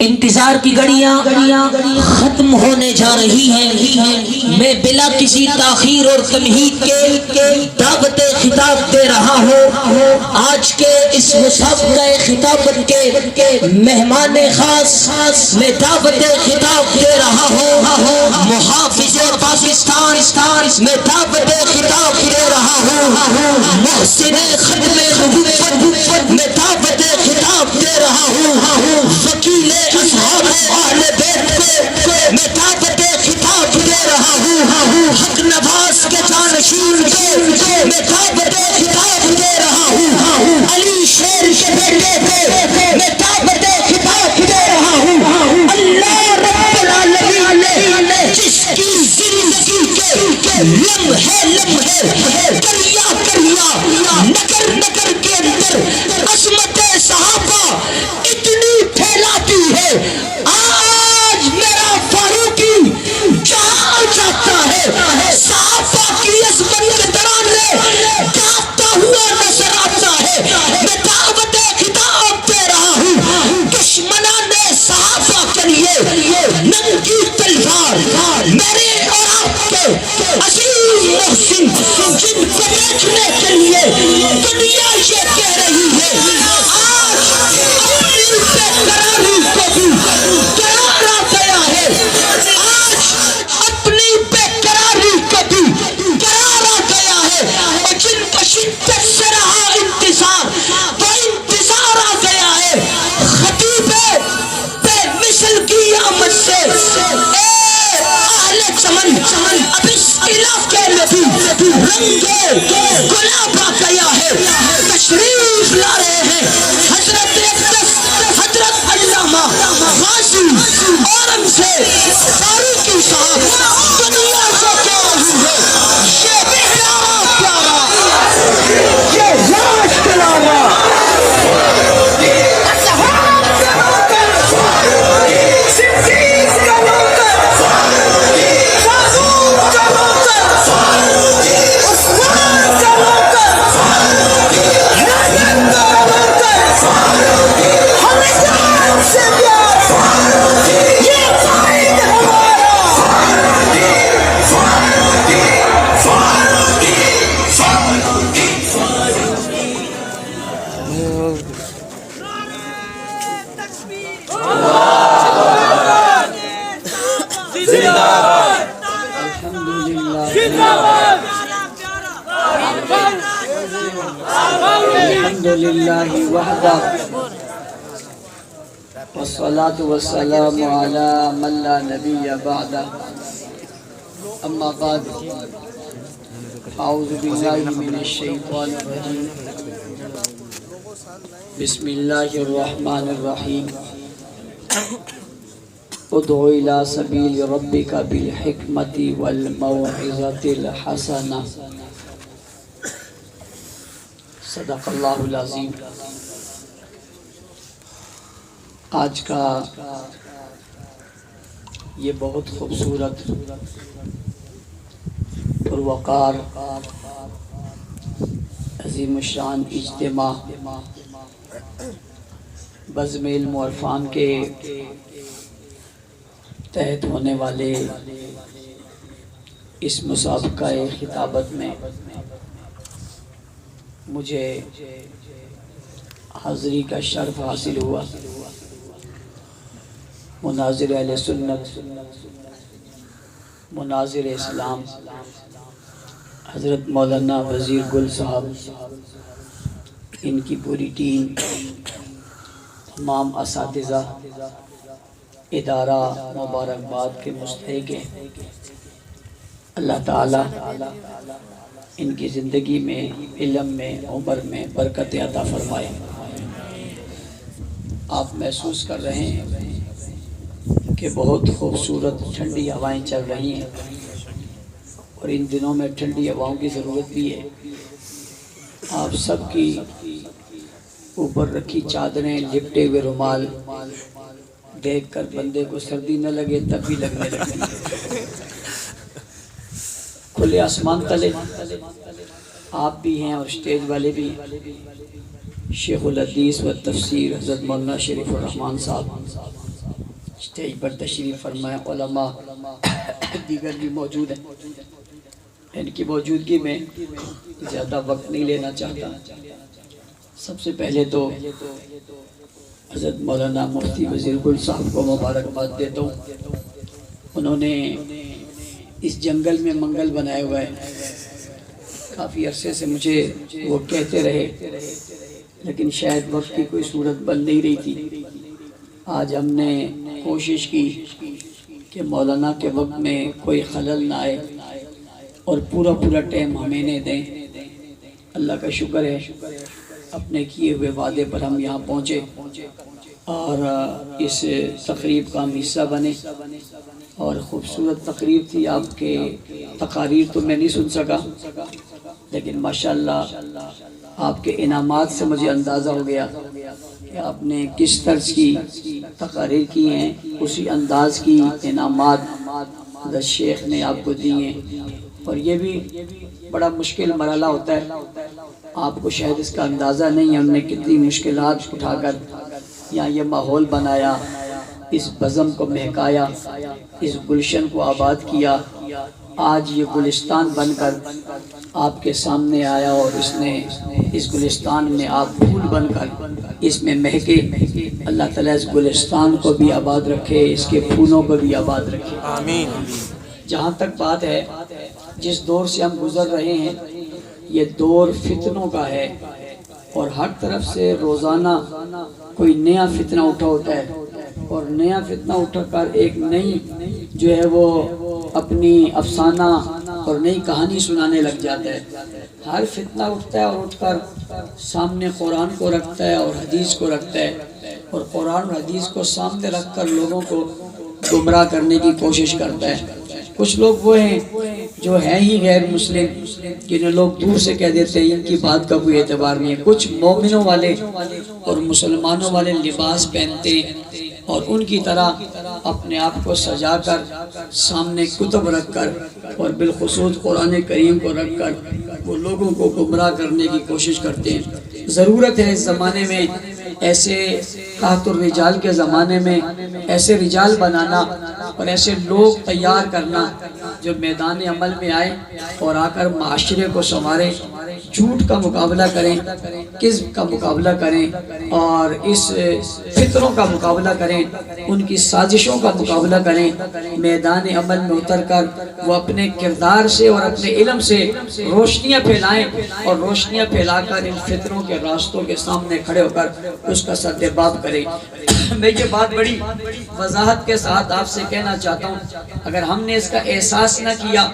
انتظار کی گھڑیاں ختم ہونے جا رہی ہیں، میں بلا کسی تاخیر اور تمہید کے دعوت خطاب دے رہا ہوں۔ آج کے اس مسابقہ خطابت کے مہمان خاص میں دعوت خطاب دے رہا ہوں۔ محافظ پاکستان میں دعوت خطاب دے رہا ہوں۔ محسن ختم نبوت میں دعوت خطاب دے رہا ہوں۔ وکیل اصحاب اہل بیت کو میں دعوت خطاب دے رہا ہوں۔ حق نواز کے جانشین کو میں دعوت خطاب دے رہا ہوں۔ علی شیر کے بیٹے کو میں دعوت خطاب دے رہا ہوں۔ اللہ رب العالمین نے جس کی زندگی کے لمحے کریا نگر کے اندر عظمت صحابہ اتنی پھیلاتی ہے، آج میرا فاروقی جہاں جاتا ہے صحابہ کی عظمت کے ترانے گاتا ہوا نظر آتا ہے۔ میں دعوت خطاب دے رہا ہوں۔ دشمنان صحابہ کے لیے ننگی تلوار میرے اور آپ کے عظیم محسن جن کو دیکھنے کے لیے دنیا یہ کہہ رہی ہے، آج اپنی بے قراری کو بھی قرار آ گیا ہے۔ آج اپنی بے قراری کو بھی قرار آ گیا ہے، اور جن کو شدت سے رہا انتظار وہ انتظار آ گیا ہے۔ خطیب بے مثل کی آمد سے اے اہل چمن اب اس علاقے میں بھی رنگ گلاب آ گیا ہے۔ تشریف لا رہے ہیں حضرت حضرت علامہ غازی اورنگزیب فاروقی صاحب۔ دنیا سے کہہ رہی ہے یہ پیارا یہ راج تلاوا الحمدللہ وحدہ والصلاة والسلام علی من لا نبی بعدہ، اما بعد، اعوذ باللہ من الشیطان الرجیم، بسم اللہ الرحمن الرحیم، ادعو الی سبیل ربک بالحکمت والموعظۃ الحسنہ، صدق اللہ العظیم۔ آج کا یہ بہت خوبصورت پروقار عظیم الشان اجتماع بزم علم و عرفان کے تحت ہونے والے اس مسابقہ خطابت میں مجھے حاضری کا شرف حاصل ہوا۔ مناظر اہل سنت، مناظر اسلام حضرت مولانا وزیر گل صاحب، ان کی پوری ٹیم، تمام اساتذہ، ادارہ مبارکباد کے مستحق ہیں۔ اللہ تعالی ان کی زندگی میں، علم میں، عمر میں برکت عطا فرمائے۔ آپ محسوس کر رہے ہیں کہ بہت خوبصورت ٹھنڈی ہوائیں چل رہی ہیں، اور ان دنوں میں ٹھنڈی ہواؤں کی ضرورت بھی ہے۔ آپ سب کی اوپر رکھی چادریں، لپٹے ہوئے رومال دیکھ کر بندے کو سردی نہ لگے تب بھی لگنے لگے۔ کھلے آسمان تلے آپ بھی ہیں اور اسٹیج والے بھی، شیخ الحدیث و تفسیر حضرت مولانا شریف الرحمان صاحب، اسٹیج پر تشریف فرمائے، علماء دیگر بھی موجود ہیں، ان کی موجودگی میں زیادہ وقت نہیں لینا چاہتا۔ سب سے پہلے تو حضرت مولانا مفتی وزیر گل صاحب کو مبارکباد دیتا ہوں۔ انہوں نے اس جنگل میں منگل بنائے ہوا ہے، کافی عرصے سے مجھے وہ کہتے رہے، لیکن شاید وقت کی کوئی صورت بن نہیں رہی تھی۔ آج ہم نے کوشش کی کہ مولانا کے وقت میں کوئی خلل نہ آئے اور پورا ٹائم ہمیں نے دیں۔ اللہ کا شکر ہے، اپنے کیے ہوئے وعدے پر ہم یہاں پہنچے اور اس تقریب کا ہم حصہ بنے، اور خوبصورت تقریب تھی۔ آپ کے تقاریر تو میں نہیں سن سکا، لیکن ماشاءاللہ آپ کے انعامات سے مجھے اندازہ ہو گیا کہ آپ نے کس طرز کی تقاریر کی ہیں، اسی انداز کی انعامات حضرت شیخ نے آپ کو دیے ہیں۔ اور یہ بھی بڑا مشکل مرحلہ ہوتا ہے، آپ کو شاید اس کا اندازہ نہیں ہے ہم نے کتنی مشکلات اٹھا کر یہاں یہ ماحول بنایا، اس بزم کو مہکایا، اس گلشن کو آباد کیا۔ آج یہ گلستان بن کر آپ کے سامنے آیا، اور اس نے اس گلستان میں آپ پھول بن کر اس میں مہکے۔ اللہ تعالیٰ اس گلستان کو بھی آباد رکھے، اس کے پھولوں کو بھی آباد رکھے، آمین۔ جہاں تک بات ہے جس دور سے ہم گزر رہے ہیں، یہ دور فتنوں کا ہے، اور ہر طرف سے روزانہ کوئی نیا فتنہ اٹھا ہوتا ہے، اور نیا فتنہ اٹھا کر ایک نئی جو ہے وہ اپنی افسانہ اور نئی کہانی سنانے لگ جاتا ہے۔ ہر فتنہ اٹھتا ہے اور اٹھ کر سامنے قرآن کو رکھتا ہے اور حدیث کو رکھتا ہے، اور قرآن اور حدیث کو سامنے رکھ کر لوگوں کو گمراہ کرنے کی کوشش کرتا ہے۔ کچھ لوگ وہ ہیں جو ہیں ہی غیر مسلم، جنہیں لوگ دور سے کہہ دیتے ہیں ان کی بات کا کوئی اعتبار نہیں ہے۔ کچھ مومنوں والے اور مسلمانوں والے لباس پہنتے ہیں، اور ان کی طرح اپنے آپ کو سجا کر سامنے کتب رکھ کر اور بالخصوص قرآن کریم کو رکھ کر وہ لوگوں کو گمراہ کرنے کی کوشش کرتے ہیں۔ ضرورت ہے اس زمانے میں، ایسے قحط الرجال کے زمانے میں ایسے رجال بنانا اور ایسے لوگ تیار کرنا جو میدان عمل میں آئے اور آ کر معاشرے کو سنواریں، جھوٹ کا مقابلہ کریں، کذب کا مقابلہ کریں، اور اس فطروں کا مقابلہ کریں، ان کی سازشوں کا مقابلہ کریں۔ میدان عمل میں اتر کر وہ اپنے کردار سے اور اپنے علم سے روشنیاں پھیلائیں، اور روشنیاں پھیلا کر ان فطروں کے راستوں کے سامنے کھڑے ہو کر اس کا سدباب کریں۔ میں یہ بات بڑی وضاحت کے ساتھ آپ سے کہنا چاہتا ہوں، اگر ہم نے اس کا احساس نہ کیا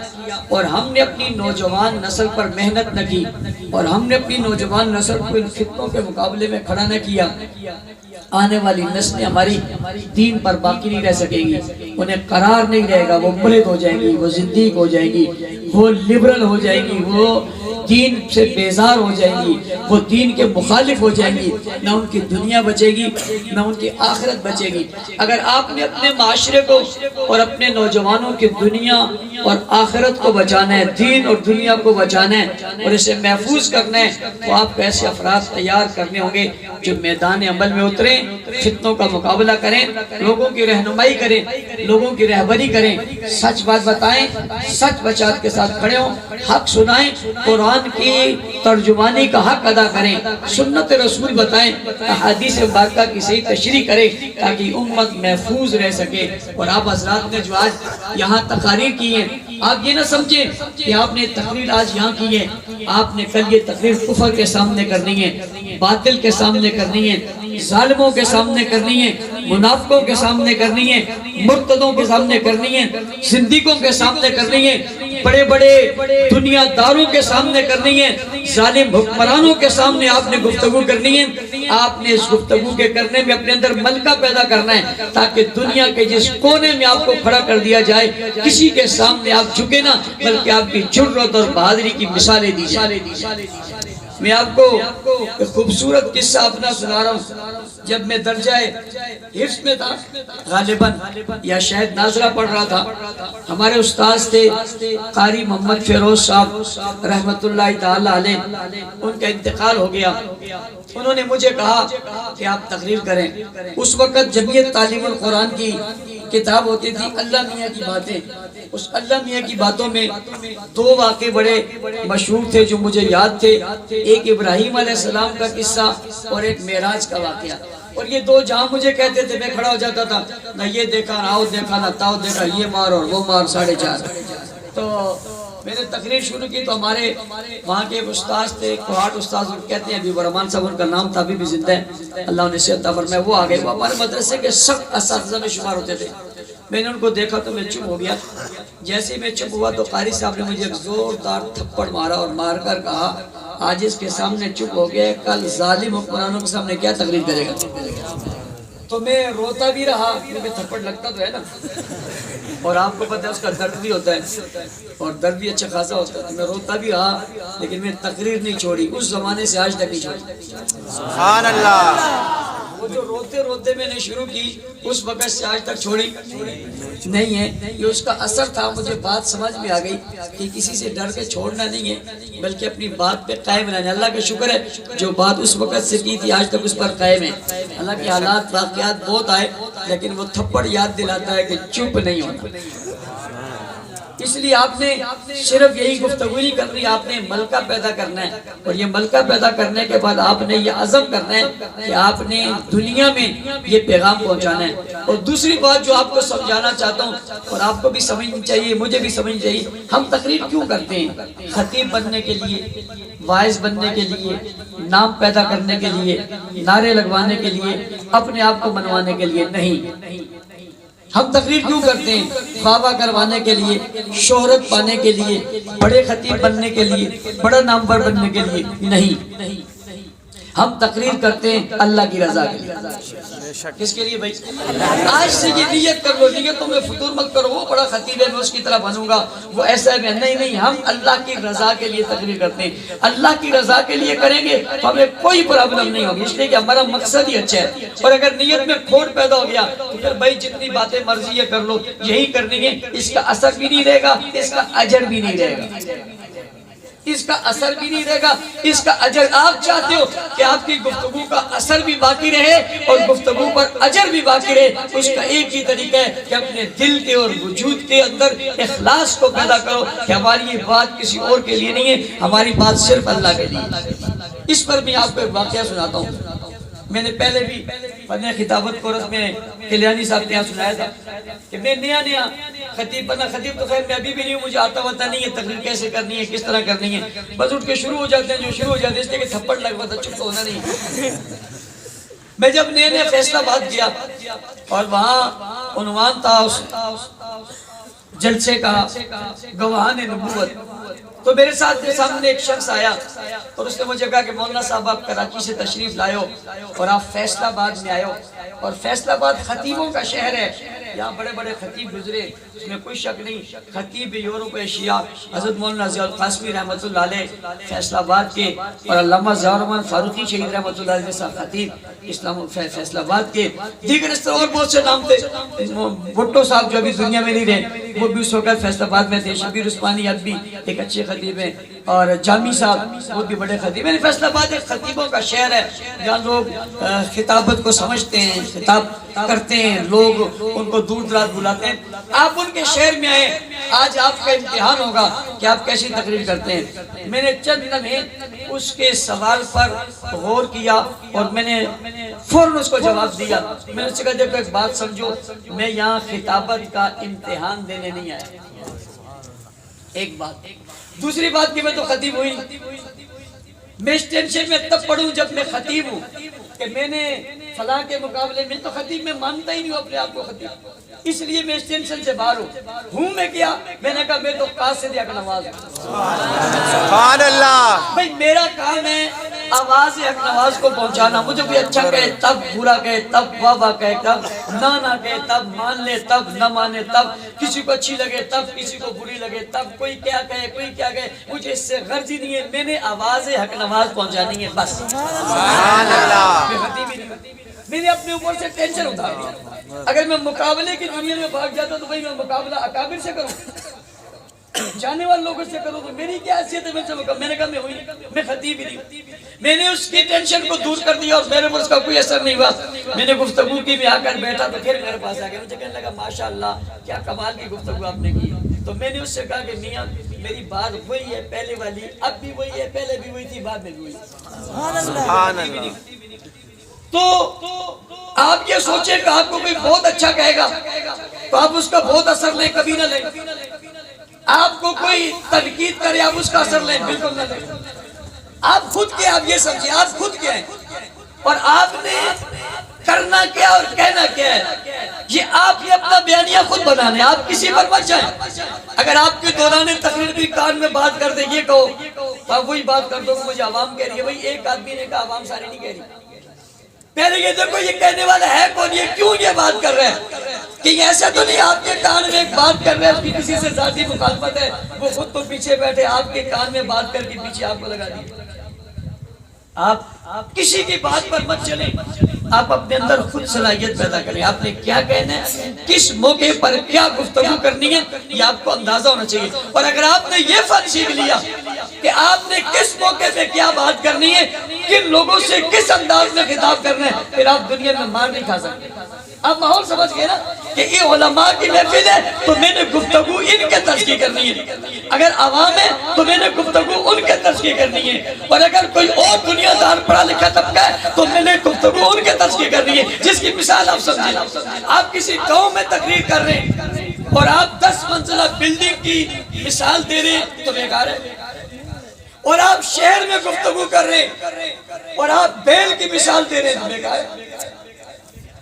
اور ہم نے اپنی نوجوان نسل پر محنت نہ کی اور ہم نے اپنی نوجوان نسل کو ان فتنوں کے مقابلے میں کھڑا نہ کیا، آنے والی نسلیں ہماری دین پر باقی نہیں رہ سکے گی، انہیں قرار نہیں رہے گا، وہ ملحد ہو جائیں گی، وہ زندیق ہو جائیں گی، وہ لبرل ہو جائیں گی، وہ دین سے بیزار ہو جائیں گی، وہ دین کے مخالف ہو جائیں گی، نہ ان کی دنیا بچے گی نہ ان کی آخرت بچے گی۔ اگر آپ نے اپنے معاشرے کو اور اپنے نوجوانوں کی دنیا اور آخرت کو بچانا ہے، دین اور دنیا کو بچانا ہے اور اسے محفوظ کرنا ہے، تو آپ کو ایسے افراد تیار کرنے ہوں گے جو میدان عمل میں اتریں، فتنوں کا مقابلہ کریں، لوگوں کی رہنمائی کریں، لوگوں کی رہبری کریں، سچ بات بتائیں، سچ بچات کے ساتھ کھڑے ہوں، حق سنائیں، قرآن کی ترجمانی کا حق ادا کریں، سنت رسول بتائیں، احادیث مبارکہ کی صحیح تشریح کریں تاکہ امت محفوظ رہ سکے۔ اور آپ حضرات نے جو آج یہاں تقاریر کی ہیں، آپ یہ نہ سمجھیں کہ آپ نے تقریر آج یہاں کی ہے، آپ نے کل یہ تقریر کفر کے سامنے کرنی ہے، باطل کے سامنے کرنی ہے، ظالموں کے سامنے کرنی ہے، منافقوں کے سامنے کرنی ہے، مرتدوں کے سامنے کرنی ہے، زندیقوں کے سامنے کرنی ہے، بڑے بڑے دنیا داروں کے سامنے کرنی ہے، ظالم حکمرانوں کے سامنے آپ نے گفتگو کرنی ہے۔ آپ نے اس گفتگو کے کرنے میں اپنے اندر ملکہ پیدا کرنا ہے تاکہ دنیا کے جس کونے میں آپ کو کھڑا کر دیا جائے کسی کے سامنے آپ جھکے نہ، بلکہ آپ کی جرت اور بہادری کی مثالیں دی جائیں۔ میں آپ کو ایک خوبصورت قصہ اپنا سنا رہا ہوں. جب میں درجہ حفظ میں تھا غالباً یا شاید ناظرہ پڑھ رہا تھا، ہمارے استاذ تھے قاری محمد فیروز صاحب رحمت اللہ تعالی علیہ، ان کا انتقال ہو گیا. انہوں نے مجھے کہا کہ آپ تقریر کریں. اس وقت جمعیت تعلیم القرآن کی کتاب ہوتی تھی اللہ میاں کی باتیں. اس اللہ میاں کی باتوں میں دو واقعے بڑے مشہور تھے جو مجھے یاد تھے. ایک ابراہیم علیہ السلام کا قصہ اور ایک معراج کا واقعہ. اور یہ دو جہاں مجھے کہتے تھے میں کھڑا ہو جاتا تھا، نہ یہ دیکھا نہ آؤ دیکھا نہ تاؤ دیکھا، یہ مار اور وہ مار 4.5. تو میں نے تقریر شروع کی تو ہمارے وہاں کے ایک استاذ تھے، کوہاٹ استاذ کہتے ہیں، ابھی برحمان صاحب ان کا نام تھا، ابھی بھی زندہ ہے، اللہ انہیں صحت عطا فرمائے. وہ آگئے، وہ ہمارے مدرسے کے سخت اساتذہ میں شمار ہوتے تھے. میں نے ان کو دیکھا تو میں چپ ہو گیا. جیسے میں چپ ہوا تو قاری صاحب نے مجھے ایک زوردار تھپڑ مارا اور مار کر کہا آج اس کے سامنے چپ ہو گئے، کل ظالم حکمرانوں کے سامنے کیا تقریر کرے گا. تو میں روتا بھی رہا کیونکہ تھپڑ لگتا تو ہے نا، اور آپ کو پتہ ہے اس کا درد بھی ہوتا ہے اور درد بھی اچھا خاصا ہوتا ہے. میں روتا بھی رہا لیکن میں تقریر نہیں چھوڑی، اس زمانے سے آج تک نہیں چھوڑی. سبحان اللہ. وہ جو روتے روتے میں نے شروع کی اس وقت سے آج تک چھوڑی نہیں ہے. یہ اس کا اثر تھا. مجھے بات سمجھ میں آ گئی کہ کسی سے ڈر کے چھوڑنا نہیں ہے بلکہ اپنی بات پہ قائم رہنا. اللہ کا شکر ہے جو بات اس وقت سے کی تھی آج تک اس پر قائم ہے. اللہ کے حالات واقعات بہت آئے لیکن وہ تھپڑ یاد دلاتا ہے کہ چپ نہیں ہونا. اس لیے آپ نے صرف یہی گفتگو نہیں کرنی، آپ نے ملکہ پیدا کرنا ہے. اور یہ ملکہ پیدا کرنے کے بعد آپ نے یہ عزم کرنا ہے کہ آپ نے دنیا میں یہ پیغام پہنچانا ہے. اور دوسری بات جو آپ کو سمجھانا چاہتا ہوں اور آپ کو بھی سمجھنی چاہیے، مجھے بھی سمجھنی چاہیے، ہم تقریر کیوں کرتے ہیں؟ خطیب بننے کے لیے، واعظ بننے کے لیے، نام پیدا کرنے کے لیے، نعرے لگوانے کے لیے، اپنے آپ کو منوانے کے لیے نہیں. ہم تقریر کیوں کرتے ہیں؟ بابا کروانے کے لیے، شہرت پانے کے لیے، بڑے خطیب بننے کے لیے، بڑا نامور بننے کے لیے نہیں. ہم تقریر کرتے ہیں اللہ کی رضا کے لیے. کس کے لیے بھائی؟ آج سے یہ نیت کر لو، نیتوں میں فطور مت کرو وہ بڑا خطیب ہے میں اس کی طرح بنوں گا، وہ ایسا ہے نہیں. ہم اللہ کی رضا کے لیے تقریر کرتے ہیں. اللہ کی رضا کے لیے کریں گے تو ہمیں کوئی پرابلم نہیں ہوگی، اس لیے کہ ہمارا مقصد ہی اچھا ہے. اور اگر نیت میں کھوٹ پیدا ہو گیا تو پھر بھائی جتنی باتیں مرضی ہے کر لو، یہی کرنی ہے، اس کا اثر بھی نہیں رہے گا، اس کا اجر بھی نہیں رہے گا. اس کا اثر بھی نہیں رہے گا، اس کا اجر. آپ چاہتے ہو کہ آپ کی گفتگو کا اثر بھی باقی رہے اور گفتگو پر اجر بھی باقی رہے، اس کا ایک ہی طریقہ ہے کہ اپنے دل کے اور وجود کے اندر اخلاص کو پیدا کرو کہ ہماری یہ بات کسی اور کے لیے نہیں ہے، ہماری بات صرف اللہ کے لیے. اس پر بھی آپ کو ایک واقعہ سناتا ہوں. میں نے پہلے بھی فن خطابت کورس میں کلیانی صاحب کے یہاں سنایا تھا کہ میں نیا خطیب بنا. خطیب تو خیر میں ابھی بھی نہیں ہوں، مجھے آتا ہوتا نہیں ہے تقریر کیسے کرنی ہے، کس طرح کرنی ہے. بس اٹھ کے شروع ہو جاتے ہیں جو شروع ہو جاتے ہیں، اس لیے کہ تھپڑ لگوا تھا، چپ تو ہونا نہیں. میں جب نیا فیصلہ باد کیا اور وہاں عنوان تھا اس جلسے کا گواہان نبوت، تو میرے ساتھ کے سامنے ایک شخص آیا اور اس نے مجھے کہا کہ مولانا صاحب آپ کراچی سے تشریف لائے ہو اور آپ فیصل آباد میں آئے ہو، اور فیصل آباد خطیبوں کا شہر ہے، یہاں بڑے بڑے خطیب گزرے، اس میں کوئی شک نہیں. خطیب یورپ ایشیا حضرت مولانا ضیاء القاسمی رحمۃ اللہ علیہ فیصل آباد کے، اور علامہ ضیاء الرحمن فاروقی شہید رحمۃ اللہ علیہ جیسا خطیب اسلام فیصل آباد کے. دیگر اس طرح اور بہت سے نام تھے. بھٹو صاحب جو ابھی دنیا میں نہیں رہے وہ بھی اس وقت فیصل آباد میں تھے. شبیر عثمانی اب بھی ایک اچھے خطیب ہیں، اور جامی صاحب وہ بھی بڑے خطیب ہیں. فیصل آباد ایک خطیبوں کا شہر ہے جہاں لوگ خطابت کو سمجھتے ہیں، خطاب کرتے ہیں، لوگ ان کو دور دراز بلاتے ہیں. آپ ان کے شہر میں آئے، آج آپ کا امتحان ہوگا کہ آپ کیسی تقریر کرتے ہیں. میں نے چند لمحے اس کے سوال پر غور کیا اور میں نے فوراً اس کو جواب دیا. میں نے اس سے کہا دیکھو ایک بات سمجھو، میں یہاں خطابت کا امتحان دینے نہیں آیا. ایک بات. دوسری بات کہ میں تو خطیب ہوئی، میں اس ٹینشن میں تب پڑھوں جب میں خطیب ہوں کہ میں نے فلاں کے مقابلے میں تو خطیب میں مانتا ہی نہیں ہوں اپنے آپ کو خطیب، اس لیے میں اس ٹینشن سے باہر ہوں. میں کیا؟ میں نے کہا میں تو قاصد یا نواز ہوں. سبحان اللہ. بھئی میرا کام ہے آواز حق نواز کو پہنچانا. مجھے کوئی اچھا کہے تب برا کہے تب واہ واہ کہے تب نہ کہے تب مان لے تب نہ مانے تب کسی کو اچھی لگے تب کسی کو بری لگے تب کوئی کیا کہے مجھے اس سے غرض ہی نہیں ہے. میں نے آواز حق نواز پہنچانی ہے بس. سبحان اللہ. میں نے اپنے اوپر سے ٹینشن اتار دیا. اگر میں مقابلے کی دنیا میں بھاگ جاتا تو بھائی میں مقابلہ اکابر سے کروں جانے والے لوگوں سے کروں تو میری کیا حیثیت ہے. میں نے کہا میں خطیب ہی نہیں. میں نے اس کی ٹینشن کو دور کر دیا اور میرے پر اس کا کوئی اثر نہیں ہوا. میں نے گفتگو کی بھی آ کر بیٹھا تو پھر میرے پاس آ گیا. مجھے کہنے لگا ماشاءاللہ کیا کمال کی گفتگو آپ نے کی. تو میں نے اس سے کہا کہ میاں میری بات وہی ہے پہلے والی, اب بھی وہی ہے, پہلے بھی وہی تھی, بعد میں بھی وہی. سبحان اللہ. تو آپ یہ سوچیں کہ آپ کو کوئی بہت اچھا کہے گا تو آپ اس کا بہت اثر لیں, کبھی نہ لیں. آپ کو کوئی تنقید کرے آپ اس کا اثر لیں, بالکل نہ لیں. آپ خود کیا, آپ یہ سمجھیں آپ خود کیا ہیں اور آپ نے کرنا کیا اور کہنا کیا ہے. یہ آپ نے اپنا بیانیہ خود بنانا ہے, آپ کسی پر مت جائیں. اگر آپ کے دوران تقریر بھی کان میں بات کر دیں یہ کہو تو آپ وہی بات کر دو کہ مجھے عوام کہہ رہی ہے. بھائی ایک آدمی نے کہا عوام ساری نہیں کہہ رہی. پہلے یہ دیکھو یہ کہنے والا ہے کون, یہ کیوں یہ بات کر رہے ہیں. کہ ایسا تو نہیں آپ کے کان میں ایک بات کر رہے ہیں, اس کی کسی سے ذاتی مخالفت ہے, وہ خود تو پیچھے بیٹھے آپ کے کان میں بات کر کے پیچھے آپ کو لگا دی. آپ کسی کی بات پر مت چلیں, آپ اپنے اندر خود صلاحیت پیدا کریں. آپ نے کیا کہنا ہے, کس موقع پر کیا گفتگو کرنی ہے, یہ آپ کو اندازہ ہونا چاہیے. اور اگر آپ نے یہ فن سیکھ لیا کہ آپ نے کس موقع پہ کیا بات کرنی ہے, کن لوگوں سے کس انداز میں خطاب کرنا ہے, پھر آپ دنیا میں مار نہیں کھا سکتے. آپ ماحول سمجھ گئے نا کہ یہ علماء کی محفل ہے تو میں نے گفتگو ان کے طرز کی کرنی ہے. اگر عوام ہے تو میں نے گفتگو ان کے طرز کی کرنی ہے. اور اگر کوئی اور دنیا دار پڑھا لکھا طبقہ ہے تو میں نے گفتگو ان کے طرز کی کرنی ہے. جس کی مثال آپ سمجھیں, آپ کسی گاؤں میں تقریر کر رہے ہیں اور آپ 10 منزلہ بلڈنگ کی مثال دے رہے ہیں تو بیکار ہے. اور آپ شہر میں گفتگو کر رہے ہیں اور آپ بیل کی مثال دے رہے ہیں تو بیکار ہے.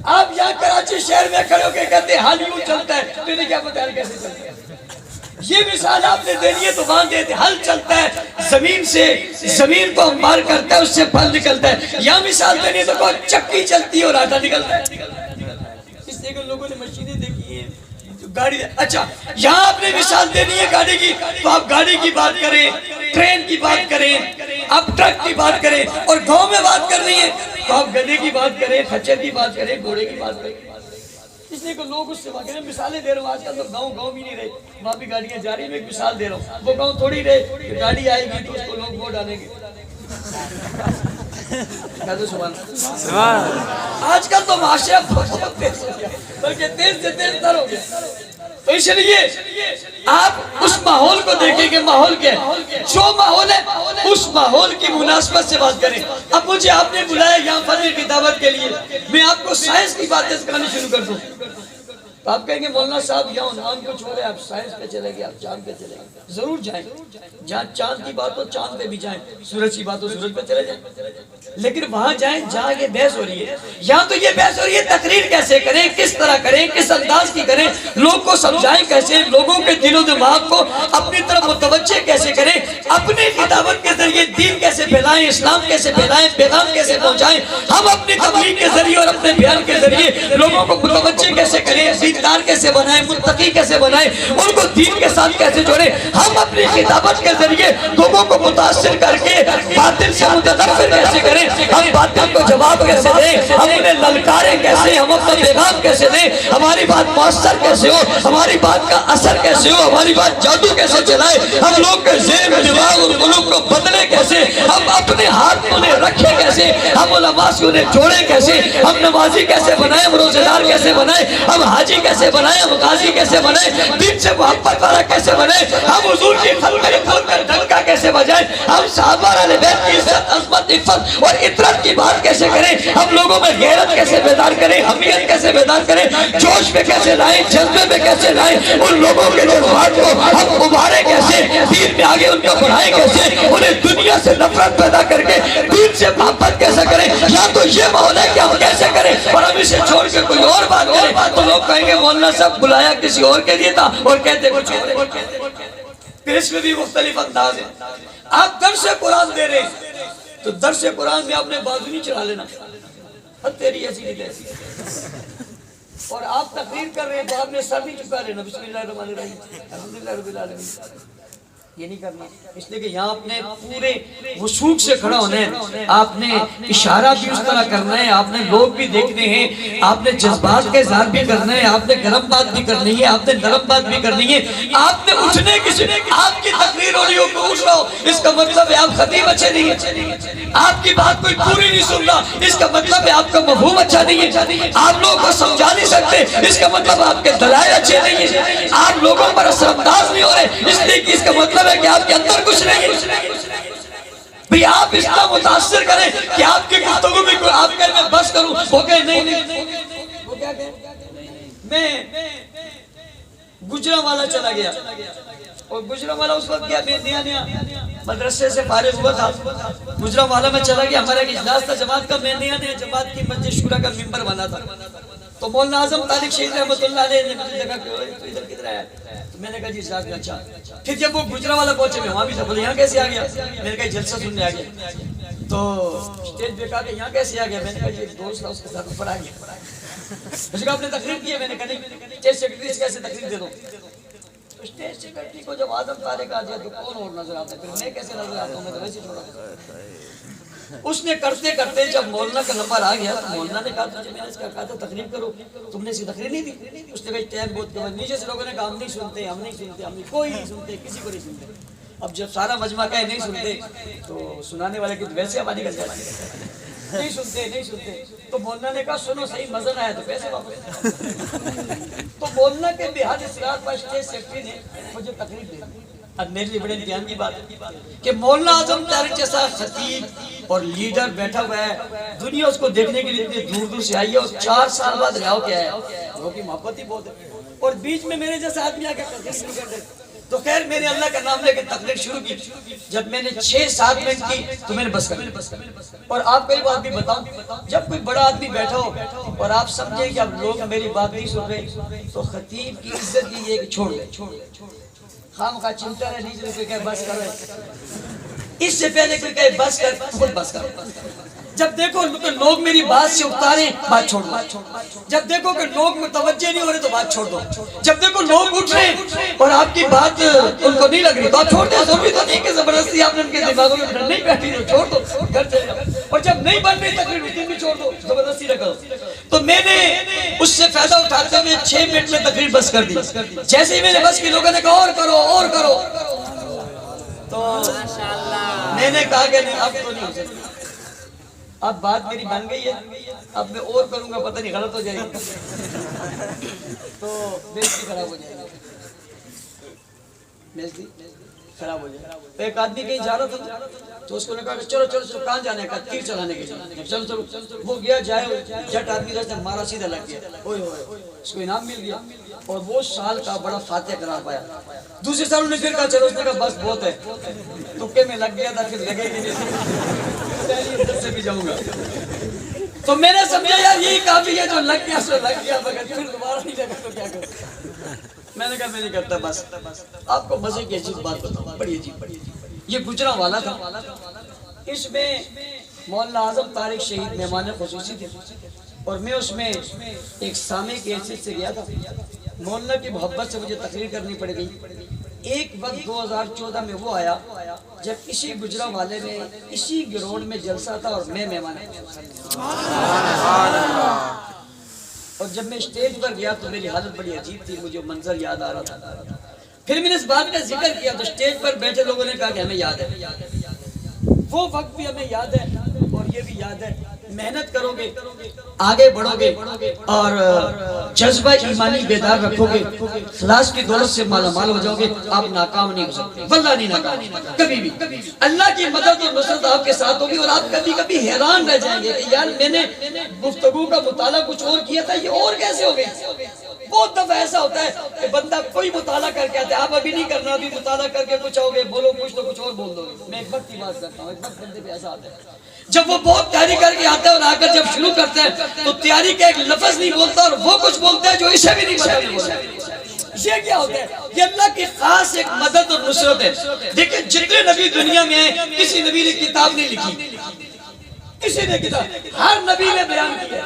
آپ یہاں کراچی شہر میں کھڑے ہو کے کہتے ہیں حل یوں چلتا ہے, تو انہیں کیا پتہ حل کیسے چلتا ہے. یہ مثال آپ نے دینی ہے تو وہاں دیتے حل چلتا ہے, زمین سے زمین کو انبار کرتا ہے, اس سے پھل نکلتا ہے. یہاں مثال دینی ہے تو کوئی چکی چلتی ہے اور آٹا نکلتا ہے. اس لیے کہ لوگوں نے مشینیں دیکھی ہیں گاڑی. اچھا یہاں آپ نے مثال دینی ہے گاڑی کی تو آپ گاڑی کی بات کریں, ٹرین کی بات کریں, آپ ٹرک کی بات کریں. اور گاؤں میں بات کرنی ہے تو آپ گدھے کی بات کریں, کھچر کی بات کریں, گھوڑے کی بات کریں. اس لیے کہ لوگ اس سے واقع ہیں. مثالیں دے رہا ہوں, آج کل تو گاؤں بھی نہیں رہے, وہاں بھی گاڑیاں جا رہی ہیں. میں ایک مثال دے رہا ہوں, وہ گاؤں تھوڑی رہے, گاڑی آئے گی تو اس کو لوگ ووٹ ڈالیں گے. آج کل تو معاشرہ بہت تیز ہو گیا, بلکہ تیز سے تیز تر ہو گیا. تو اس لیے آپ اس ماحول کو دیکھیں کہ ماحول کیا ہے, جو ماحول ہے اس ماحول کی مناسبت سے بات کریں. اب مجھے آپ نے بلایا یہاں فن کی دعوت کے لیے, میں آپ کو سائنس کی باتیں سکھانی شروع کر دوں تو آپ کہیں گے مولانا صاحب یہاں عنوان کو چھوڑے, آپ سائنس پہ چلے گئے, آپ چاند پہ چلے گئے. ضرور جائیں, جہاں چاند کی بات ہو چاند پہ بھی جائیں, سورج کی بات ہو سورج پہ چلے جائیں. لیکن وہاں جائیں جہاں یہ بحث ہو رہی ہے. یہاں تو یہ بحث ہو رہی ہے تقریر کیسے کریں, کس طرح کریں, کس انداز کی کریں, لوگ کو سمجھائیں کیسے, لوگوں کے دل و دماغ کو اپنی طرف متوجہ کیسے کریں, اپنی خطابت کے ذریعے دین کیسے پھیلائیں, اسلام کیسے پھیلائیں, پیغام کیسے پہنچائیں. ہم اپنی تبلیغ کے ذریعے اور اپنے بیان کے ذریعے لوگوں کو متوجہ کیسے کریں, دیندار کیسے بنائیں, متقی کیسے بنائیں, ان کو دین کے ساتھ کیسے جوڑیں. ہم اپنی خطابت کے ذریعے لوگوں کو متاثر کر کے باطل سے متنفر کیسے کریں, ہم باطل کو جواب کیسے دیں, ہم انہیں للکاریں کیسے, ہم اپنا پیغام کیسے دیں, ہماری بات مؤثر کیسے ہو, ہماری بات کا اثر کیسے ہو, ہماری بات جادو کیسے چلائے, ہم لوگ کے ذہن و دماغ اور قلوب کو بدلے کیسے, ہم اپنے ہاتھ انہیں رکھے کیسے, ہم علماء سے انہیں جوڑے کیسے, ہم نمازی کیسے بنائیں, ہم روزہ دار کیسے بنائیں, ہم حاجی کیسے بنائیں, ہم غازی کیسے بنائیں, دین سے محبت والا کیسے بنائیں, ہم حضور کی خلقت کھول کر ڈنکا کیسے بجائیں, ہم صحابہ اہل بیت کی عزت, عظمت, عفت اور اطرت کی بات کیسے کریں, ہم لوگوں میں غیرت کیسے بیدار کریں, حمیت کیسے بیدار کریں, جوش میں کیسے لائیں, جذبے میں کیسے لائیں, ان لوگوں کے جذبات کو ہم ابھاریں کیسے, دین میں آگے ان کو بڑھائیں کیسے, انہیں دنیا سے نفرت پیدا کر کے دین سے محبت کیسے کریں. یا تو یہ ماحول ہے کہ ہم کیسے کریں اور ہم اسے چھوڑ کے کوئی اور بات کریں تو لوگ کہیں گے مولانا صاحب بلایا کسی اور کے لیے تھا اور کہتے کچھ اور. پھر اس میں بھی مختلف انداز ہیں. آپ درس قرآن دے رہے ہیں تو درس قرآن میں آپ نے بازو نہیں چڑھا لینا، تیری ایسی نہیں ایسی، اور آپ تقریر کر رہے ہیں تو آپ نے سر نہیں چکا لینا، بسم اللہ الرحمن الرحیم الحمدللہ رب العالمین، یہ نہیں کرنا، اس لیے کہ یہاں آپ نے پورے وثوق سے کھڑا ہونا ہے، آپ نے اشارہ بھی اس طرح کرنا ہے، آپ نے لوگ بھی دیکھنے ہیں، آپ نے جذبات کے اظہار بھی کرنا ہے، آپ نے گرم بات بھی کرنی ہے، آپ نے نرم بات بھی کرنی ہے، آپ نے اٹھنے کسی آپ کی تقریر ہو رہی ہو کہ اٹھ رہا ہو، اس کا مطلب ہے آپ خطیب اچھے نہیں ہیں، آپ کی بات کوئی پوری نہیں سن رہا، اس کا مطلب ہے آپ کا مفہوم اچھا نہیں ہے، آپ لوگوں کو سمجھا نہیں سکتے، اس کا مطلب آپ کے دلائل اچھے نہیں ہیں، آپ لوگوں پر اثر انداز نہیں ہو رہے، اس لیے کہ اس کا مطلب ہے کہ آپ کے اندر کچھ نہیں ہے۔ بھی آپ اس کا متاثر کریں کہ آپ کے گفتگو میں کوئی آپ کہہ میں بس کروں، وہ کہے نہیں، وہ کیا کہے، میں گجرانوالہ چلا گیا، اور گجرانوالہ اس وقت گیا، میں نیا مدرسے سے فارغ ہوا تھا، گجرانوالہ میں چلا گیا، ہمارا ایک اجلاس تھا جماعت کا، میں نیا جماعت کی مسجد شورا کا ممبر بنا تھا، تو مولانا اعظم طارق شہید رحمۃ اللہ علیہ نے مجھے دیکھا کہ تو ادھر کدھر آیا، تو میں نے کہا جی صاحب اچھا، پھر جب وہ گجرانوالہ پہنچے میں وہاں بھی بولے یہاں کیسے آ گیا، میں نے کہا جلسہ سننے آ گیا، تو اسٹیج پہ کہا کہ یہاں کیسے آ گیا، میں نے کہا جی ایک دوست تھا اس کے ساتھ اوپر آ گیا، اس نے آپ نے تقریر کی ہے، میں نے کہا نہیں، اسٹیج سیکرٹری سے کیسے تقریر دے دو، اسٹیج سیکرٹری کو جب اعظم طارق آ جائے تو کون اور نظر آتا ہے، پھر میں کیسے نظر آتا ہوں، میں تو ویسے چھوڑا، اس نے کرتے کرتے جب مولانا کا نمبر آ گیا تو مولانا نے کہا تجھے میں نے اس کا کہا تھا تقریر کرو، تم نے اس کی تقریر نہیں دی، اس نے کہا ٹائم بہت کم ہے، نیچے سے لوگوں نے کہا ہم نہیں سنتے، ہم نہیں سنتے، ہم نہیں، کوئی نہیں سنتے، کسی کو نہیں سنتے، اب جب سارا مجمع کہے نہیں سنتے تو سنانے والے کی ویسے ہماری کا نہیں سنتے نہیں سنتے، تو مولانا نے کہا سنو صحیح مزہ نہ آیا تو پیسے واپس، تو مولانا کے بہاد اصرار پر اسٹیج سیکرٹری نے مجھے تقریر دی، اب میرے لیے بڑے امتحان کی بات ہے کہ مولانا اعظم طارق جیسا خطیب اور لیڈر بیٹھا ہوا ہے، دنیا اس کو دیکھنے کے لیے اتنی دور دور سے آئی ہے، اور 4 سال بعد رہاؤ کیا ہے، وہ کی محبت ہی بہت ہے، اور بیچ میں میرے جیسا آدمی آ کے تقریر شروع کر دے، تو خیر میں نے اللہ کا نام لے کے تقریر شروع کی، جب میں نے 6-7 منٹ کی تو میں نے بس کر، اور آپ کو ایک بات بھی بتاؤں، جب کوئی بڑا آدمی بیٹھا ہو اور آپ سمجھیں کہ اب لوگ میری بات نہیں سن رہے تو خطیب کی عزت کی یہ کہ چھوڑ دے، خام خواہ چمٹا ہے، نیچے کوئی کہے بس کرو، اس سے پہلے کوئی کہے بس کر، خود بس کرو، جب دیکھو کہ لوگ میری بات سے اتاریں بات چھوڑ دو، جب دیکھو کہ لوگ متوجہ نہیں ہو رہے تو بات چھوڑ دو، جب دیکھو لوگ اٹھ رہے ہیں اور آپ کی بات ان کو نہیں لگ رہی تو آپ چھوڑ دیں، ضروری تو نہیں کہ زبردستی آپ نے ان کے دماغوں میں نہیں بیٹھی تو چھوڑ دو، گھر چلے جاؤ، اور جب نہیں بن رہی تقریر اس دن بھی چھوڑ دو، زبردستی نہ کرو، تو میں نے اس سے فائدہ اٹھاتے ہوئے 6 منٹ میں تقریر بس کر دی، جیسے ہی میں نے بس کی لوگوں نے کہا اور کرو، تو میں نے کہا کہ نہیں اب تو نہیں ہو سکتا، اب بات میری بن گئی ہے، اب میں اور کروں گا پتہ نہیں غلط ہو جائے گا تو بیزتی خراب ہو جائے گا، بیزتی خراب ہو جائے گا، تو ایک آدمی کہیں جا رہا تھا تو اس کو نے کہا کہ چلو کہاں جانے کا، تیر چلانے کے لیے، چلو وہ گیا، جائے جٹ آدمی رہتا مارا سیدھا لگ گیا، اس کو انعام مل گیا، اور وہ سال کا بڑا فاتح قرار پایا، دوسرے سال انہوں نے پھر کہا چلو، اس نے کہا بس بہت ہے، تکے میں لگ گیا تھا پھر لگے گی نہیں، سے بھی جاؤں گا، تو میں نے سمجھا یار یہی کافی ہے، جو لگ گیا سو لگ گیا، مگر پھر دوبارہ نہیں لگا تو کیا کروں، میں نے کہا میں نہیں کرتا، بس آپ کو مزے کی عجیب بات بتاؤں، بڑی عجیب، یہ گجرانوالہ تھا، اس میں مولانا اعظم طارق شہید مہمان خصوصی تھے، اور میں اس میں ایک سامع کی حیثیت سے گیا تھا، مولانا کی محبت سے مجھے تقریر کرنی پڑ گئی، ایک وقت 2014 میں وہ آیا جب اسی گجرانوالے میں اسی گراؤنڈ میں جلسہ تھا اور میں مہمان، اور جب میں اسٹیج پر گیا تو میری حالت بڑی عجیب تھی، مجھے منظر یاد آ رہا تھا، پھر میں نے اس بات کا ذکر کیا تو اسٹیج پر بیٹھے لوگوں نے کہا کہ ہمیں یاد ہے، وہ وقت بھی ہمیں یاد ہے اور یہ بھی یاد ہے، محنت کرو گے، آگے بڑھو گے اور جذبہ ایمانی بیدار رکھو گے، اخلاص کی دولت سے مالا مال ہو جاؤ گے، آپ ناکام نہیں ہو سکتے، واللہ نہیں ناکام کبھی بھی، اللہ کی مدد اور نصرت آپ کے ساتھ ہوگی، اور آپ کبھی کبھی حیران رہ جائیں گے کہ یار میں نے گفتگو کا مطالعہ کچھ اور کیا تھا، یہ اور کیسے ہو گئی، بہت دفعہ ایسا ہوتا ہے کہ بندہ کوئی مطالعہ کر کے آتا ہے، آپ ابھی نہیں کرنا، ابھی مطالعہ کر کے کچھ آؤ گے، بولو کچھ تو کچھ اور بول دو گے، میں ایک وقت کی بات کرتا ہوں، ایک وقت بندے پہ ایسا آتا ہے جب وہ بہت تیاری کر کے آتا ہے اور آ کر جب شروع کرتے ہیں تو تیاری کا ایک لفظ نہیں بولتا اور وہ کچھ بولتا ہے جو اسے بھی نہیں پتا، یہ کیا ہوتا ہے؟ یہ اللہ کی خاص ایک مدد اور نصرت ہے. دیکھیں جتنے نبی دنیا میں ہیں کسی نبی نے کتاب نہیں لکھی, کسی نے کتاب, ہر نبی نے بیان کیا,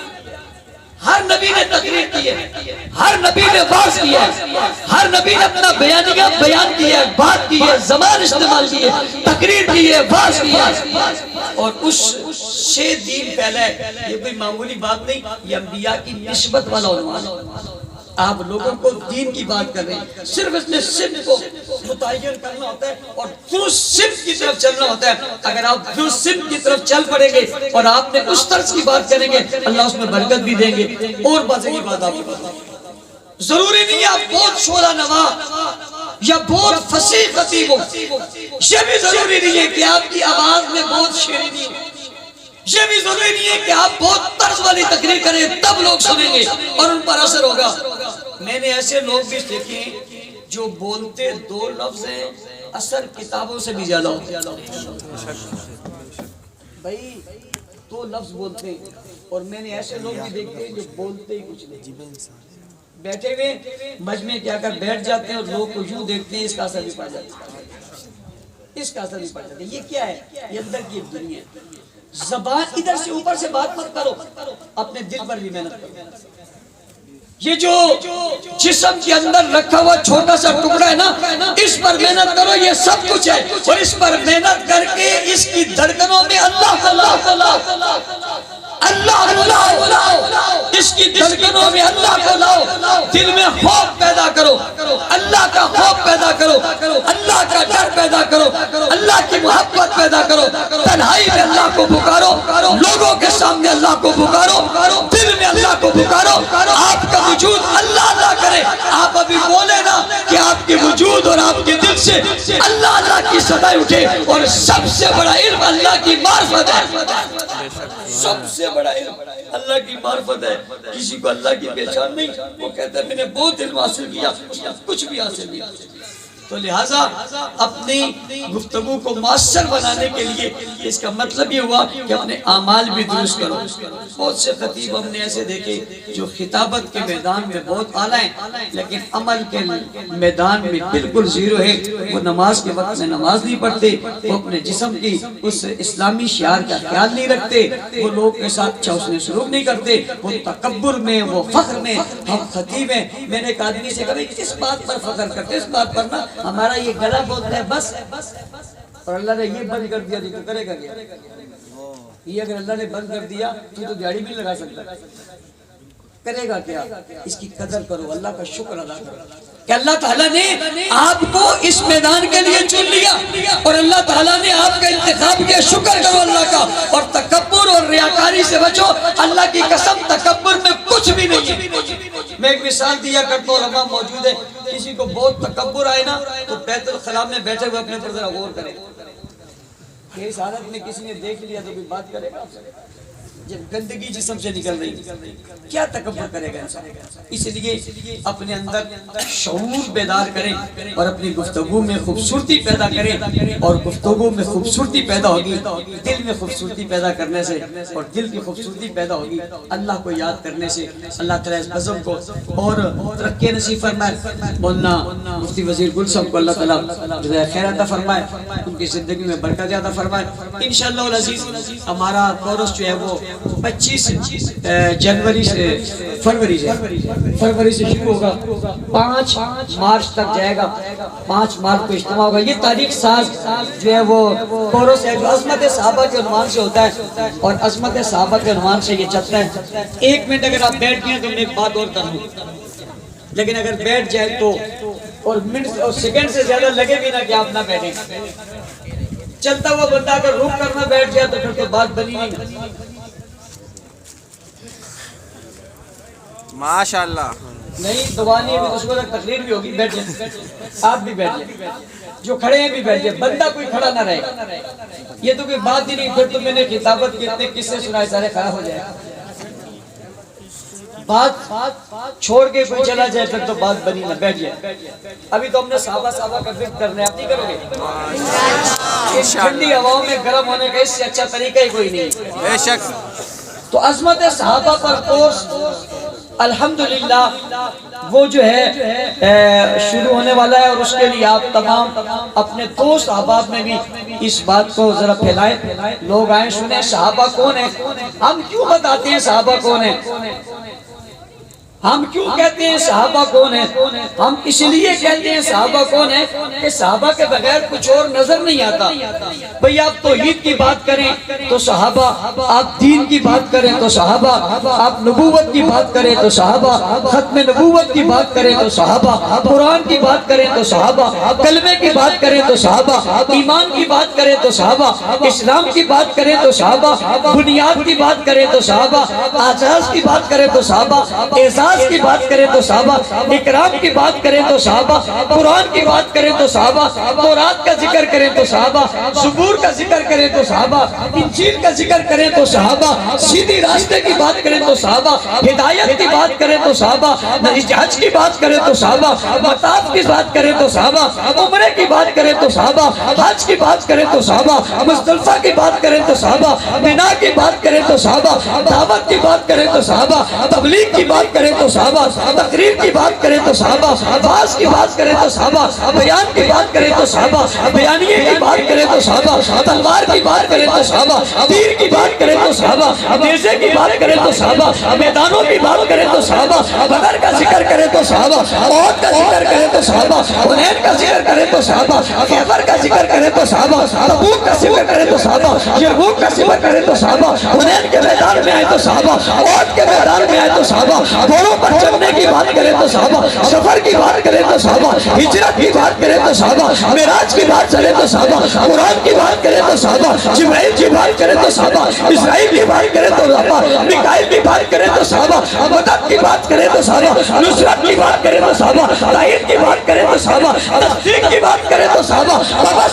ہر نبی نے تقریر کی ہے, ہر نبی نے واعظ کیا ہے, ہر نبی نے اپنا بیانیہ بیان کیا ہے, بات کی ہے, زبان استعمال کی ہے, تقریر کی ہے, واعظ کیا ہے, اور اس سے دین پھیلا ہے. یہ کوئی معمولی بات نہیں, یہ انبیاء کی نسبت والا عنوان ہے. آپ لوگوں کو دین کی بات کر رہے ہیں, صرف اس نے سمت کو متعین کرنا ہوتا ہے اور درست سمت کی طرف چلنا ہوتا ہے. اگر آپ درست سمت کی طرف چل پڑیں گے اور آپ نے اس طرز کی بات کریں گے, اللہ اس میں برکت بھی دیں گے. اور بازے کی بات آپ کو ضروری نہیں ہے آپ بہت شعرا نوا یا بہت فصیح خطیب ہو, یہ بھی ضروری نہیں ہے کہ آپ کی آواز میں بہت شیرینی ہو, یہ بھی ضروری نہیں ہے کہ آپ بہت طرز والی تقریر کریں تب لوگ سنیں گے اور ان پر اثر ہوگا. میں نے ایسے لوگ بھی دیکھے جو بولتے دو لفظ ہیں, اثر کتابوں سے بھی زیادہ ہوتے ہیں. بھائی دو لفظ بولتے ہیں, اور میں نے ایسے لوگ بھی دیکھتے ہیں جو بولتے ہی کچھ نہیں, بیٹھے ہوئے مجمع کیا کر بیٹھ جاتے ہیں اور لوگ کو یوں دیکھتے ہیں, اس کا اثر بھی پڑ جاتا ہے, اس کا اثر بھی پڑ جاتا ہے. یہ کیا ہے؟ یہ اندر کی ایک دنیا ہے. زبان ادھر سے اوپر سے بات مت کرو, اپنے دل پر بھی محنت کرو. یہ جو جسم کے اندر رکھا ہوا چھوٹا سا ٹکڑا ہے نا, اس پر محنت کرو, یہ سب کچھ ہے, اور اس پر محنت کر کے اس کی دھڑکنوں میں اللہ اللہ اللہ اللہ, اس کی دھڑکنوں میں اللہ کو لاؤ, دل میں خوف پیدا کرو, اللہ کا خوف پیدا کرو, اللہ کا ڈر پیدا کرو, اللہ کی محبت پیدا کرو, تنہائی میں اللہ کو پکارو, لوگوں کے سامنے اللہ کو پکارو, دل میں اللہ کو پکارو. آپ کا وجود اللہ اللہ کرے. آپ ابھی بولے نا کہ آپ کے وجود اور آپ کے دل سے اللہ اللہ کی صدائیں اٹھے, اور سب سے بڑا علم اللہ کی معرفت ہے. سب سے بڑا علم اللہ کی معرفت ہے. کسی کو اللہ کی پہچان نہیں, وہ کہتا ہے میں نے بہت علم حاصل کیا, کچھ بھی حاصل نہیں. تو لہٰذا اپنی گفتگو کو مؤثر بنانے کے لیے اس کا مطلب یہ ہوا کہ اپنے اعمال بھی درست کرو. بہت سے خطیب ہم نے ایسے دیکھے جو خطابت کے میدان میں بہت اعلیٰ ہیں, لیکن عمل کے میدان میں بالکل زیرو ہے. وہ نماز کے وقت میں نماز نہیں پڑھتے, وہ اپنے جسم کی اس اسلامی شعار کا خیال نہیں رکھتے, وہ لوگ کے ساتھ اچھا حسن سلوک نہیں کرتے, وہ تکبر میں, وہ فخر میں. ہم خطیب ہیں, میں نے ایک آدمی سے کہا کس بات پر فخر کرتے, اس بات پر نا ہمارا یہ گلا بولتا ہے بس, اور اللہ نے یہ بند کر دیا تو کرے گا کیا؟ یہ اگر اللہ نے بند کر دیا تو دیہڑی بھی لگا سکتا, کرے گا کیا؟ اس کی قدر کرو, اللہ کا شکر ادا کرو کہ اللہ تعالیٰ نے آپ کو اس میدان کے لیے چن لیا, اور اللہ تعالیٰ نے آپ کا انتخاب کیا. شکر کرو اللہ کا, اور تکبر اور ریاکاری سے بچو. اللہ کی قسم تکبر میں کچھ بھی نہیں ہے. میں ایک مثال دیا کرتا ہوں, علماء موجود ہے, کسی کو بہت تکبر آئے نا تو بیت الخلاء میں بیٹھے ہوئے اپنے پر ذرا غور کرے کہ اس حالت میں کسی نے دیکھ لیا تو کوئی بات کرے گا. جب گندگی جسم سے نکل رہی کیا تکبر کرے گا انسان؟ اس لیے اپنے اندر شعور بیدار کریں اور اپنی گفتگو میں خوبصورتی پیدا کریں, اور گفتگو میں خوبصورتی پیدا ہوگی دل میں خوبصورتی پیدا کرنے سے, اور دل کی خوبصورتی پیدا ہوگی اللہ کو یاد کرنے سے. اللہ تعالیٰ اس عزم کو اور ترقی نصیب فرمائے. مولانا مفتی وزیر گل صاحب کو اللہ تعالیٰ جزائے خیر عطا فرمائے, ان کی زندگی میں برکت عطا فرمائے. انشاءاللہ العزیز ہمارا کورس جو ہے وہ 25 جنوری سے فروری سے شروع ہوگا, 5 مارچ تک جائے گا. 5 مارچ کو اجتماع ہوگا. یہ تاریخ ساز جو ہے وہ کورس ہے جو عظمت صحابہ کے عنوان سے ہوتا ہے, اور عظمت صحابہ کے عنوان سے یہ چلتا ہے. 1 منٹ اگر آپ بیٹھ گئے تو میں ایک بات اور کروں, لیکن اگر بیٹھ جائے تو اور منٹ اور سیکنڈ سے زیادہ لگے بھی نہ کہ آپ نہ بیٹھیں. چلتا ہوا بندہ اگر رک کرنا بیٹھ جائے تو پھر تو بات بنی نہیں. ماشاءاللہ نہیں دوانی ہے, اس کو تقریر بھی ہوگی, بیٹھ جائیں, آپ بھی بیٹھ جائیں, جو کھڑے ہیں بھی بیٹھ جائیں, بندہ کوئی کھڑا نہ رہے. یہ تو کوئی بات ہی نہیں, پھر تو میں نے خطابت کے اتنے قصے سنائے سارے کھڑا ہو جائے. بات چھوڑ کے کوئی چلا جائے پھر تو بات بنی نہ. بیٹھ جائے. ابھی تو ہم نے صحابہ کا ذکر کرنا ہے, آپ نہیں کرو گے؟ اس ٹھنڈی ہواؤں میں گرم ہونے کا اس سے اچھا طریقہ ہی کوئی نہیں. بے شک. تو عظمت صحابہ پر کورس الحمدللہ وہ جو ہے شروع ہونے والا ہے، اور اس کے لیے آپ تمام اپنے دوست احباب میں بھی اس بات کو ذرا پھیلائیں، لوگ آئیں سنیں صحابہ کون ہیں، ہم کیوں بتاتے ہیں صحابہ کون ہیں، ہم کیوں کہتے ہیں صحابہ کون ہیں، ہم اس لیے کہتے ہیں صحابہ کون ہیں کہ صحابہ کے بغیر کچھ اور نظر نہیں آتا۔ بھئی آپ توحید کی بات کریں تو صحابہ، آپ دین کی بات کریں تو صحابہ، آپ نبوت کی بات کریں تو صحابہ، ختم نبوت کی بات کریں تو صحابہ، قرآن کی بات کریں تو صحابہ، کلمے کی بات کریں تو صحابہ، ایمان کی بات کریں تو صحابہ، اسلام کی بات کریں تو صحابہ، بنیاد کی بات کریں تو صحابہ، آساس کی بات کریں تو صحابہ، اعزاز کی بات کریں تو صحابہ، اکرام کی بات کریں تو صحابہ، قرآن کی بات کریں تو صحابہ، تورات کا ذکر کریں تو صحابہ، زبور کا ذکر کریں تو صحابہ، انجیل کا ذکر کریں تو صحابہ، سیدھی راستے کی بات کریں تو صحابہ، ہدایت کی بات کریں تو صحابہ، حج کی بات کریں تو صحابہ، مطاف کی بات کریں تو صحابہ، عمرے کی بات کریں تو صحابہ، حج کی بات کریں تو صحابہ، مزدلفہ کی بات کریں تو صحابہ، بنا کی بات کریں تو صحابہ، دعوت کی بات کریں تو صحابہ، تبلیغ کی بات کریں تو صحابہ، تقریر کی بات کریں تو صحابہ، باز کی بات کریں تو صحابہ، بیان کی بات کریں تو صحابہ، بیانیے کی بات کریں تو صحابہ، تلوار کی بات کریں تو صحابہ، تیر کی بات کریں تو صحابہ، نیزے کی بات کریں تو صحابہ، میدانوں کی بات کریں تو صحابہ، بدر کا ذکر کریں تو صحابہ، احد کا ذکر کریں تو صحابہ، حنین کا ذکر کریں تو صحابہ، خیبر کا ذکر کریں تو صحابہ، تبوک کا ذکر کریں تو صحابہ، یرموک کا ذکر کریں تو صحابہ، حنین کے میدان میں آئے تو صحابہ، احد کے میدان میں آئے تو صحابہ، گھوڑوں پر چڑھنے کی بات کریں تو صحابہ، سفر کی بات کریں تو صحابہ، ہجرت کی بات کریں تو صحابہ، معراج کی بات کریں تو صحابہ، قرآن کی بات کریں تو صحابہ، جبرائیل کی بات کریں تو صحابہ، اسرائیل کی بات کریں تو صحابہ، میکائیل کی بات کریں تو صحابہ، مدد کی بات کریں تو صحابہ، نصرت کی بات کریں تو صحابہ، تائید کی بات کریں تو صحابہ، تصدیق کی بات کریں تو صحابہ،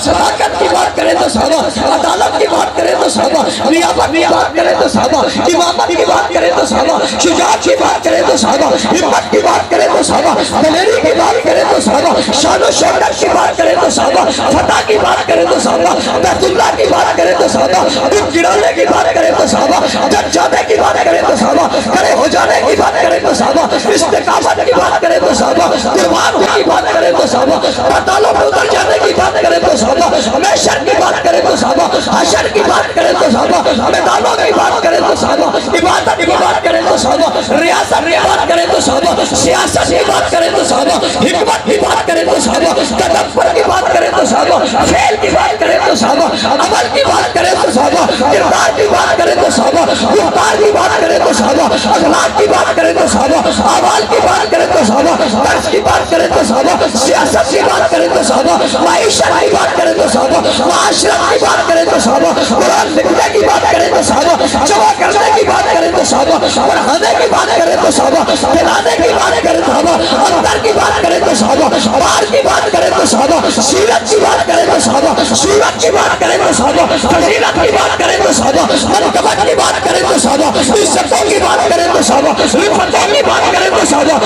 صداقت کی بات کریں تو صحابہ، عدالت کی بات کریں تو صحابہ، نیابت کی بات کریں تو صحابہ، امامت کی بات کریں تو صحابہ، شجاعت کی بات کریں تو صحابہ، ہمت کی بات کریں تو صحابہ، دلیری کی بات کریں تو صحابہ، شان و شوکت کی بات کریں تو صحابہ، فتح کی بات کریں تو صحابہ، بیت اللہ کی بات کریں تو صحابہ، دل گرانے کی بات کریں تو صحابہ، جگ جانے کی بات کریں تو صحابہ، کھڑے ہو جانے کی بات کریں تو صحابہ، استقامت کی بات کریں تو صحابہ، قربان ہونے کی بات کریں تو صحابہ، پتالوں میں اتر جانے کی بات کریں تو صحابہ، محشر کی بات کریں تو صحابہ، حشر کی بات کریں تو صحابہ، میدانوں کی بات کریں تو صحابہ، عبادت کی بات کریں تو صحابہ، ریاست کی بات کریں تو صحابہ، سیاست کی بات کریں تو صحابہ، حکمت کی بات کریں تو صحابہ، تدبر کی بات کریں تو صحابہ، فعل کی بات کریں تو صحابہ، عمل کی بات کریں تو صحابہ، کردار کی بات کریں تو صحابہ، رفتار کی بات کریں تو صحابہ، اخلاق کی بات کریں تو صحابہ، اعمال کی بات کریں تو صحابہ، درس کی بات کریں تو صحابہ، سیاست کی بات کریں تو صحابہ، معیشت کی بات کریں تو صحابہ، معاشرت کی بات کریں تو صحابہ، قرآن لکھنے کی بات کریں تو صحابہ، جمع کرنے کی بات کریں تو صحابہ، پڑھانے کی بات کریں تو صحابہ، پھیلانے کی بات کریں تو صحابہ، اندر کی بات کریں تو صحابہ، باہر کی بات کریں تو صحابہ، سیرت کی بات کریں تو صحابہ، سورت کی بات کریں تو صحابہ، فضیلت کی بات کریں تو صحابہ، منقبت کی بات کریں تو صحابہ، عزتوں کی بات کریں تو صحابہ، رفتوں کی بات کریں تو صحابہ،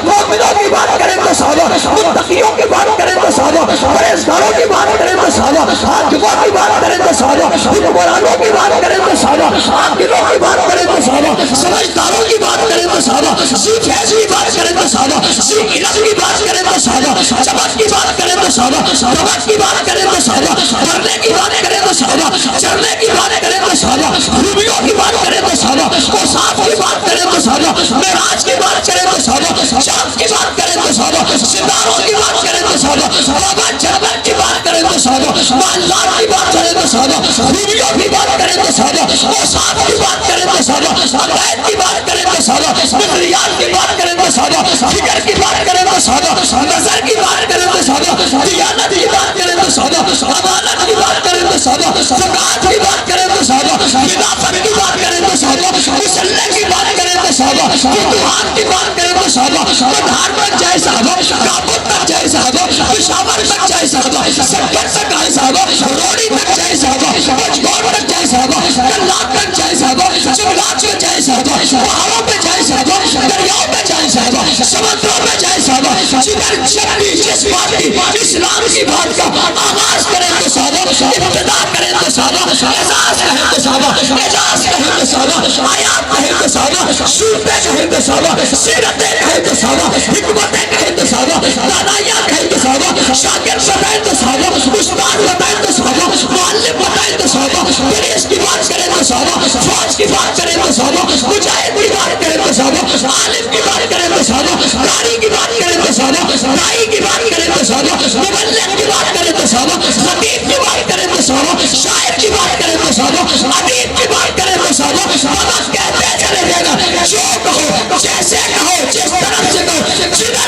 مومنوں کی بات کریں تو صحابہ، متقیوں کی بات کریں تو صحابہ، پرہیزگاروں کی بات کریں تو صحابہ، حاکموں کی بات کریں تو صحابہ، حکمرانوں کی بات کریں تو صحابہ، عاقلوں کی بات کریں تو صحابہ، سمجھداروں کی بات کریں تو صحابہ، سیکھ حیث کی بات کریں تو صحابہ، سیکھ علم کی بات کریں تو صحابہ، چمک کی بات کریں تو صحابہ، چمک کی بات کریں تو صحابہ، پڑھنے کی بات کریں تو صحابہ، چڑھنے کی بات کریں تو صحابہ، خوبیوں کی بات کریں تو صحابہ، اوصاف کی بات کریں تو صحابہ، معراج کی بات کریں تو صحابہ، چاند کی بات کریں تو صحابہ، ستاروں کی بات کریں تو صحابہ، بابا جنت کی بات کریں تو صحابہ، معلات کی بات کریں تو صحابہ، خوبیوں کی بات کریں تو صحابہ، اوصاف کی بات کریں تو صحابہ، عقائد کی بات کریں تو صحابہ، نظریات کی بات کریں تو صحابہ، فکر کی بات کریں تو صحابہ، نظر کی بات کریں تو صحابہ، دیانت کی بات کریں تو صحابہ، امانت کی بات کریں تو صحابہ، زکات کی بات کریں تو صحابہ، خلافت کی بات کریں تو صحابہ، مسلح کی بات کریں تو صحابہ، فتوحات کی بات کریں تو صحابہ، کندھار تک جائے صحابہ، کابل تک جائے صحابہ، پشاور تک جائے صحابہ، سکر تک آئے صحابہ، روڑی تک جائے صحابہ، پنجگور تک جائے صحابہ، کلات تک جائے صحابہ، جنگلات میں جائے صحابہ، پہاڑوں پہ جائے صحابہ، دریاؤں پہ جائے صحابہ، سمندروں میں جائے صحابہ، جدھر جب بھی جس بات کی اسلام کی بات کا آغاز کریں تو صحابہ، ابتدا کریں تو صحابہ، اعزاز کہیں تو صحابہ، اعزاز کہیں تو صحابہ، آیات کہیں تو صحابہ، صورتیں کہیں تو صحابہ، سیرتیں کہیں تو صحابہ،